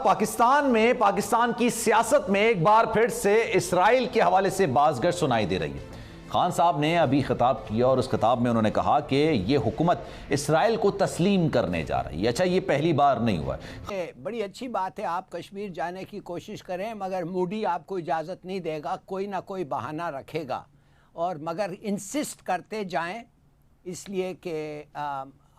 पाकिस्तान में पाकिस्तान की सियासत में एक बार फिर से इसराइल के हवाले से बाज़गश सुनाई दे रही है। खान साहब ने अभी खिताब किया और उस खिताब में उन्होंने कहा कि ये हुकूमत इसराइल को तस्लीम करने जा रही है। अच्छा, ये पहली बार नहीं हुआ है। बड़ी अच्छी बात है, आप कश्मीर जाने की कोशिश करें, मगर मूडी आपको इजाज़त नहीं देगा, कोई ना कोई बहाना रखेगा। और मगर इंसिस्ट करते जाएं, इसलिए कि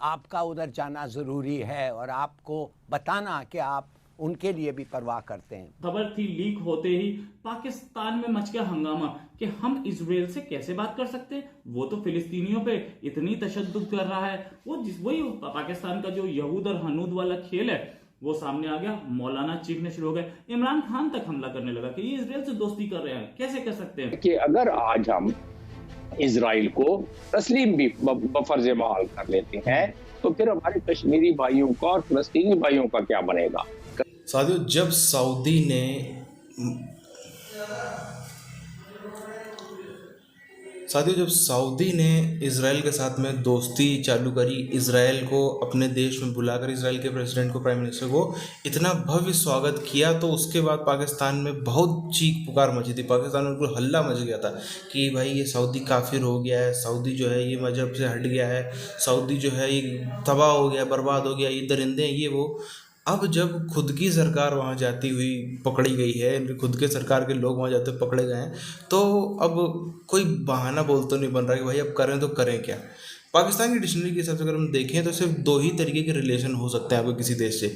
आपका उधर जाना ज़रूरी है और आपको बताना कि आप उनके लिए भी परवाह करते हैं। खबर थी लीक होते ही पाकिस्तान में मच गया हंगामा कि हम इजराइल से कैसे बात कर सकते हैं, वो तो फिलिस्तीनियों पे इतनी तशद्दुद कर रहा है। वही पाकिस्तान का जो यहूद और हनूद वाला खेल है वो सामने आ गया। मौलाना चीखने शुरू हो गए, इमरान खान तक हमला करने लगा कि ये इजराइल से दोस्ती कर रहे हैं, कैसे कर सकते हैं। कि अगर आज हम इजराइल को तस्लीम भी बफर्ज महल कर लेते हैं तो फिर हमारे कश्मीरी भाइयों का और फलस्तीनी भाइयों का क्या बनेगा। साथियों, जब सऊदी ने इजराइल के साथ में दोस्ती चालू करी, इजराइल को अपने देश में बुलाकर इजराइल के प्रेसिडेंट को, प्राइम मिनिस्टर को इतना भव्य स्वागत किया, तो उसके बाद पाकिस्तान में बहुत चीख पुकार मची थी। पाकिस्तान में बिल्कुल हल्ला मच गया था कि भाई ये सऊदी काफिर हो गया है, सऊदी जो है ये मजहब से हट गया है, सऊदी जो है ये तबाह हो गया, बर्बाद हो गया, ये दरिंदे हैं, ये वो। अब जब खुद की सरकार वहाँ जाती हुई पकड़ी गई है, खुद के सरकार के लोग वहाँ जाते हुए पकड़े गए हैं, तो अब कोई बहाना बोल तो नहीं बन रहा कि भाई अब करें तो करें क्या। पाकिस्तान की डिक्शनरी के हिसाब से अगर हम देखें तो सिर्फ दो ही तरीके के रिलेशन हो सकते हैं आपको किसी देश से।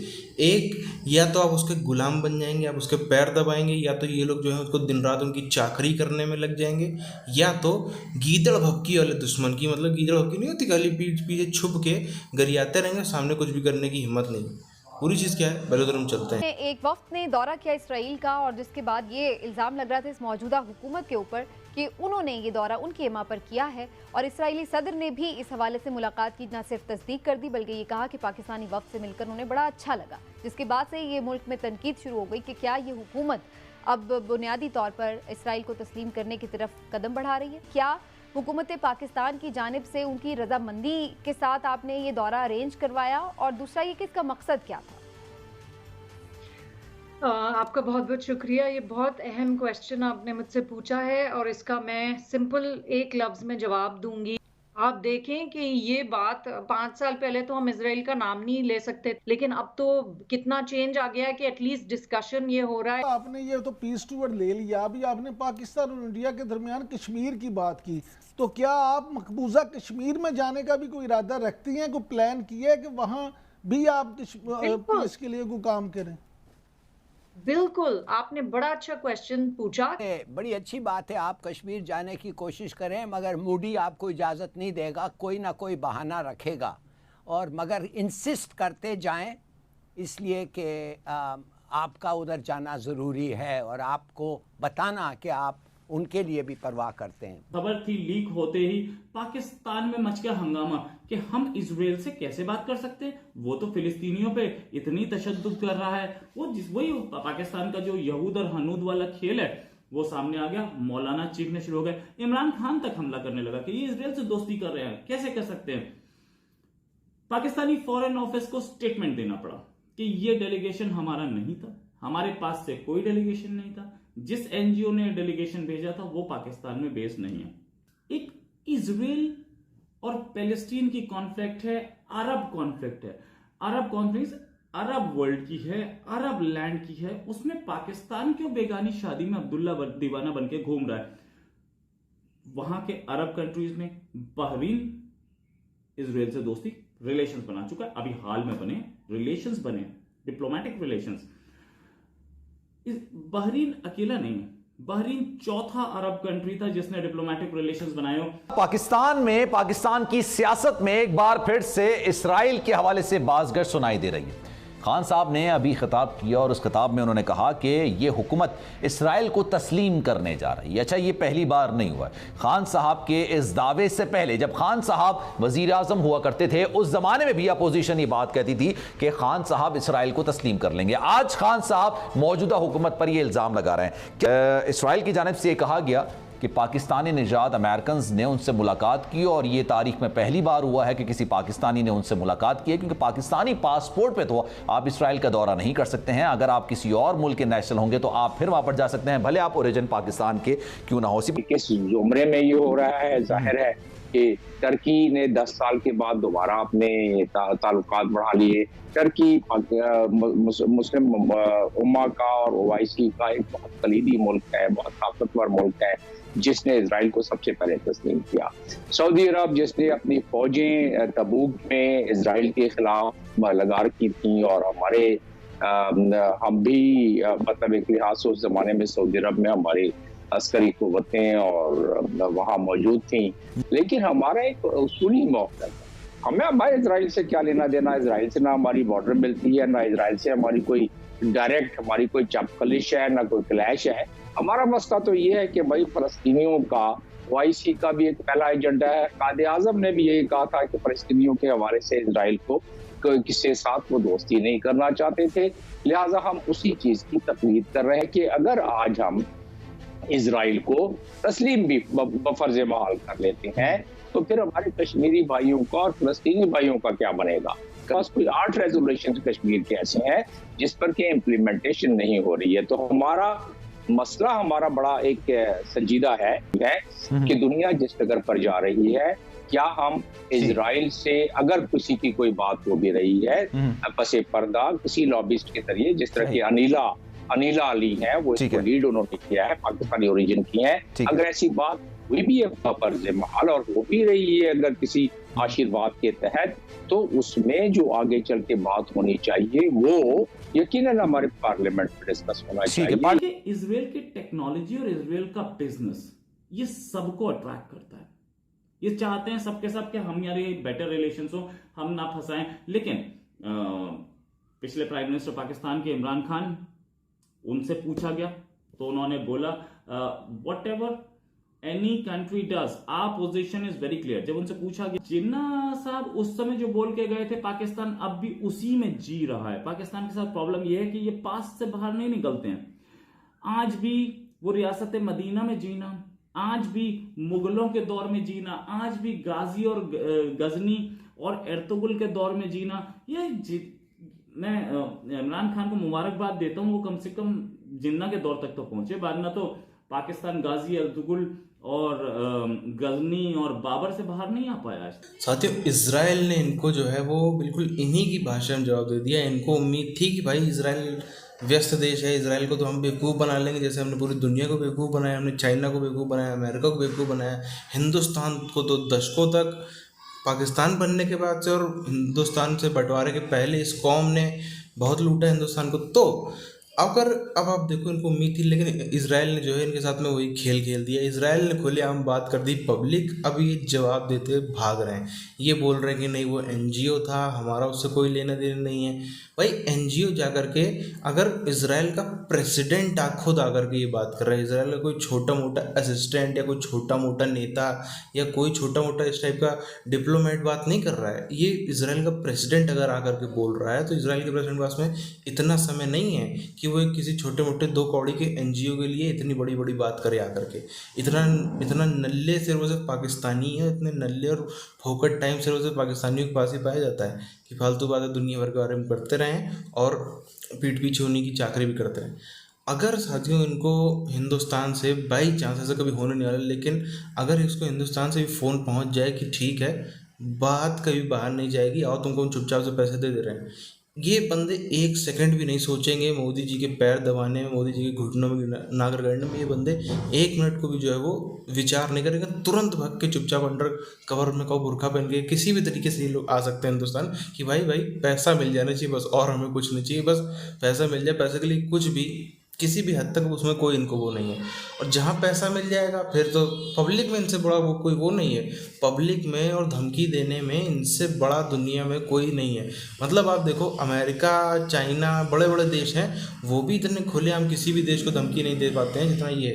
एक, या तो आप उसके गुलाम बन जाएंगे, आप उसके पैर दबाएंगे, या तो ये लोग जो है उसको दिन रात उनकी चाकरी करने में लग जाएंगे, या तो गीदड़ भपकी वाले दुश्मन की, मतलब गीदड़ भपकी नहीं होती, खाली पीछे छुप के गरियाते रहेंगे, सामने कुछ भी करने की हिम्मत नहीं। पूरी चीज़ क्या है, पहले तो हम चलते हैं। एक वक्त ने दौरा किया इसराइल का, और जिसके बाद ये इल्ज़ाम लग रहा था इस मौजूदा हुकूमत के ऊपर कि उन्होंने ये दौरा उनकी एमा पर किया है। और इसराइली सदर ने भी इस हवाले से मुलाकात की न सिर्फ तस्दीक कर दी, बल्कि ये कहा कि पाकिस्तानी वफ्द से मिलकर उन्हें बड़ा अच्छा लगा। जिसके बाद से ये मुल्क में तनकीद शुरू हो गई कि क्या ये हुकूमत अब बुनियादी तौर पर इसराइल को तस्लीम करने की तरफ कदम बढ़ा रही है। क्या हुकूमत पाकिस्तान की जानिब से उनकी रजामंदी के साथ आपने ये दौरा अरेंज करवाया, और दूसरा ये कि इसका मकसद क्या था? आपका बहुत बहुत शुक्रिया। ये बहुत अहम क्वेश्चन आपने मुझसे पूछा है और इसका मैं सिंपल एक लफ्ज़ में जवाब दूंगी। आप देखें कि ये बात 5 साल पहले तो हम इजराइल का नाम नहीं ले सकते, लेकिन अब तो कितना चेंज आ गया है कि एटलीस्ट डिस्कशन ये हो रहा है। आपने ये तो पीस टूवर्ड ले लिया, अभी आपने पाकिस्तान और इंडिया के दरमियान कश्मीर की बात की, तो क्या आप मकबूजा कश्मीर में जाने का भी कोई इरादा रखती हैं, कोई प्लान किया है कि वहाँ भी आप इसके लिए कोई काम करें? बिल्कुल, आपने बड़ा अच्छा क्वेश्चन पूछा। बड़ी अच्छी बात है, आप कश्मीर जाने की कोशिश करें, मगर मूडी आपको इजाज़त नहीं देगा, कोई ना कोई बहाना रखेगा। और मगर इंसिस्ट करते जाएं, इसलिए कि आपका उधर जाना ज़रूरी है और आपको बताना कि आप उनके लिए भी परवाह करते हैं। खबर थी लीक होते ही पाकिस्तान में मच गया हंगामा कि हम इजराइल से कैसे बात कर सकते हैं, वो तो फिलिस्तीनियों पे इतनी तशद्दुद कर रहा है। वही पाकिस्तान का जो यहूद और हनूद वाला खेल है वो सामने आ गया। मौलाना चीखने शुरू हो गए, इमरान खान तक हमला करने लगा कि ये इजराइल से दोस्ती कर रहे हैं, कैसे कर सकते हैं। पाकिस्तानी फॉरेन ऑफिस को स्टेटमेंट देना पड़ा कि ये डेलीगेशन हमारा नहीं था, हमारे पास से कोई डेलीगेशन नहीं था, जिस एनजीओ ने डेलीगेशन भेजा था वो पाकिस्तान में बेस नहीं है। एक इजराइल और पैलेस्टीन की कॉन्फ्लिक्ट है, अरब कॉन्फ्लिक्ट है। अरब कॉन्फ्लिक्ट अरब वर्ल्ड की है, अरब लैंड की है, उसमें पाकिस्तान क्यों बेगानी शादी में अब्दुल्ला दीवाना बनके घूम रहा है। वहां के अरब कंट्रीज में बहरीन इजराइल से दोस्ती रिलेशंस बना चुका है, अभी हाल में बने रिलेशंस बने, डिप्लोमेटिक रिलेशंस। बहरीन अकेला नहीं है, बहरीन चौथा अरब कंट्री था जिसने डिप्लोमेटिक रिलेशंस बनाए हो। पाकिस्तान में पाकिस्तान की सियासत में एक बार फिर से इसराइल के हवाले से बाज़गश सुनाई दे रही है। खान साहब ने अभी खिताब किया और उस खिताब में उन्होंने कहा कि ये हुकूमत इसराइल को तस्लीम करने जा रही है। अच्छा, ये पहली बार नहीं हुआ है। खान साहब के इस दावे से पहले, जब खान साहब वजीर आज़म हुआ करते थे, उस ज़माने में भी अपोजिशन ये बात कहती थी कि खान साहब इसराइल को तस्लीम कर लेंगे। आज खान साहब मौजूदा हुकूमत पर यह इल्ज़ाम लगा रहे हैं कि इसराइल की जानिब से कहा गया कि पाकिस्तानी निजात अमेरिकन ने उनसे मुलाकात की, और ये तारीख में पहली बार हुआ है कि किसी पाकिस्तानी ने उनसे मुलाकात की है, क्योंकि पाकिस्तानी पासपोर्ट पे तो आप इसराइल का दौरा नहीं कर सकते हैं। अगर आप किसी और मुल्क के नेशनल होंगे तो आप फिर वहां पर जा सकते हैं, भले आप ओरिजिन पाकिस्तान के क्यों ना हो। किस जुमरे में ये हो रहा है? जाहिर है कि टर्की ने 10 साल के बाद दोबारा अपने ताल्लुकात बढ़ा लिए। टर्की मुस्लिम उम्मा का और ओवैसी का एक बहुत कलीदी मुल्क है, बहुत ताकतवर मुल्क है, जिसने इजराइल को सबसे पहले तस्लीम किया। सऊदी अरब जिसने अपनी फौजें तबूक में इजराइल के खिलाफ लगा रखी थी, और हम भी मतलब एक लिहाज से उस जमाने में सऊदी अरब में हमारी अस्करी कुव्वतें और वहाँ मौजूद थी, लेकिन हमारा एक उसूली मौक़िफ़ है। हमें हमारे इजराइल से क्या लेना देना? इजराइल से ना हमारी बॉर्डर मिलती है, ना इजराइल से हमारी कोई डायरेक्ट हमारी कोई चपकलिश है, ना कोई क्लैश है। हमारा मसला तो ये है कि भाई फ़लस्तीनियों का ओआईसी का भी एक पहला एजेंडा है। कायदे आज़म ने भी यही कहा था कि फ़लस्तीनियों के हवाले से इजराइल को किसी साथ वो दोस्ती नहीं करना चाहते थे, लिहाजा हम उसी चीज़ की तकलीद कर रहे हैं कि अगर आज हम इजराइल को तस्लीम भी बफर्ज महाल कर लेते हैं तो फिर हमारे कश्मीरी भाइयों का और फ़लस्तीनी भाइयों का क्या बनेगा? बस कोई 8 रेजोल्यूशन कश्मीर के ऐसे हैं जिस पर के इम्प्लीमेंटेशन नहीं हो रही है। तो हमारा मसला हमारा बड़ा एक संजीदा है कि दुनिया जिस जगह पर जा रही है, क्या हम इजराइल से अगर किसी की कोई बात हो भी रही है पसे पर्दा किसी लॉबिस्ट के जरिए, जिस तरह की अनीला अली है, वो इसको लीड उन्होंने किया है, पाकिस्तानी ओरिजिन की है, अगर ऐसी बात हुई भी है फर्ज महाल और हो भी रही है अगर किसी आशीर्वाद के तहत, तो उसमें जो आगे चल के बात होनी चाहिए वो यकीनन हमारे पार्लियामेंट में डिस्कस होना चाहिए। इजराइल की टेक्नोलॉजी और इजराइल का बिजनेस ये सबको अट्रैक्ट करता है। ये चाहते हैं सबके सब कि हम यार बेटर रिलेशंस हो, हम ना फंसाएं। लेकिन पिछले प्राइम मिनिस्टर पाकिस्तान के इमरान खान, उनसे पूछा गया तो उन्होंने बोला whatever any country does our position is very clear. जब उनसे पूछा गया, जिन्ना साहब उस समय जो बोल के गए थे, पाकिस्तान अब भी उसी में जी रहा है। पाकिस्तान के साथ प्रॉब्लम यह है कि ये पास से बाहर नहीं निकलते हैं। आज भी वो रियासत मदीना में जीना, आज भी मुगलों के दौर में जीना, आज भी गाजी और गजनी और एर्तुगरुल के दौर में जीना, ये मैं इमरान खान को मुबारकबाद देता हूँ, वो कम से कम जिन्ना के दौर तक तो पहुंचे, बाद में तो पाकिस्तान गाजी, एर्तुगरुल और गजनी और बाबर से बाहर नहीं आ पाया। साथियों, इजराइल ने इनको जो है वो बिल्कुल इन्हीं की भाषा में जवाब दे दिया। इनको उम्मीद थी कि भाई इजराइल व्यस्त देश है, इजराइल को तो हम बेवकूफ़ बना लेंगे, जैसे हमने पूरी दुनिया को बेवकूफ़ बनाया, हमने चाइना को बेवकूफ़ बनाया, अमेरिका को बेवकूफ़ बनाया, हिंदुस्तान को तो दशकों तक पाकिस्तान बनने के बाद से और हिंदुस्तान से बंटवारे के पहले इस कौम ने बहुत लूटा हिंदुस्तान को। तो अब आप देखो, इनको उम्मीद थी, लेकिन इजराइल ने जो है इनके साथ में वही खेल खेल दिया। इजराइल ने खुलेआम बात कर दी पब्लिक, अब ये जवाब देते भाग रहे हैं। ये बोल रहे हैं कि नहीं वो एनजीओ था, हमारा उससे कोई लेना देना नहीं है। भाई एनजीओ जा कर के अगर इजराइल का प्रेसिडेंट खुद आकर के ये बात कर रहा है, इजराइल का कोई छोटा मोटा असिस्टेंट या कोई छोटा मोटा नेता या कोई छोटा मोटा इस टाइप का डिप्लोमेट बात नहीं कर रहा है, ये इजराइल का प्रेसिडेंट अगर आकर के बोल रहा है, तो इजराइल के प्रेसिडेंट के पास में इतना समय नहीं है कि वो किसी छोटे मोटे 2 कौड़ी के एनजीओ के लिए इतनी बड़ी बड़ी बात करे आकर के। इतना नल्ले सिर्फ वो सिर्फ पाकिस्तानी है, इतने नल्ले और फोकट टाइम सिर्फ वो सिर्फ पाकिस्तानियों के पास ही पाया जाता है कि फालतू बातें दुनिया भर के बारे में करते रहें और पीठ पीछे होने की चाकरी भी करते रहें। अगर साथियों इनको हिंदुस्तान से बाई चांस ऐसा कभी होने नहीं वाला, लेकिन अगर इसको हिंदुस्तान से भी फ़ोन पहुंच जाए कि ठीक है बात कभी बाहर नहीं जाएगी, आओ तुमको हम चुपचाप से पैसे दे रहे हैं, ये बंदे 1 सेकंड भी नहीं सोचेंगे मोदी जी के पैर दबाने में, मोदी जी के घुटनों में नागर गड़ने में। ये बंदे 1 मिनट को भी जो है वो विचार नहीं करेंगे, तुरंत भाग के चुपचाप अंडर कवर में को बुर्खा पहन के किसी भी तरीके से ये लोग आ सकते हैं हिंदुस्तान कि भाई पैसा मिल जाना चाहिए बस, और हमें कुछ नहीं चाहिए, बस पैसा मिल जाए। पैसे के लिए कुछ भी किसी भी हद तक उसमें कोई इनको वो नहीं है। और जहाँ पैसा मिल जाएगा फिर तो पब्लिक में इनसे बड़ा वो कोई वो नहीं है। पब्लिक में और धमकी देने में इनसे बड़ा दुनिया में कोई नहीं है। मतलब आप देखो अमेरिका, चाइना, बड़े बड़े देश हैं, वो भी इतने खुलेआम किसी भी देश को धमकी नहीं दे पाते हैं जितना ये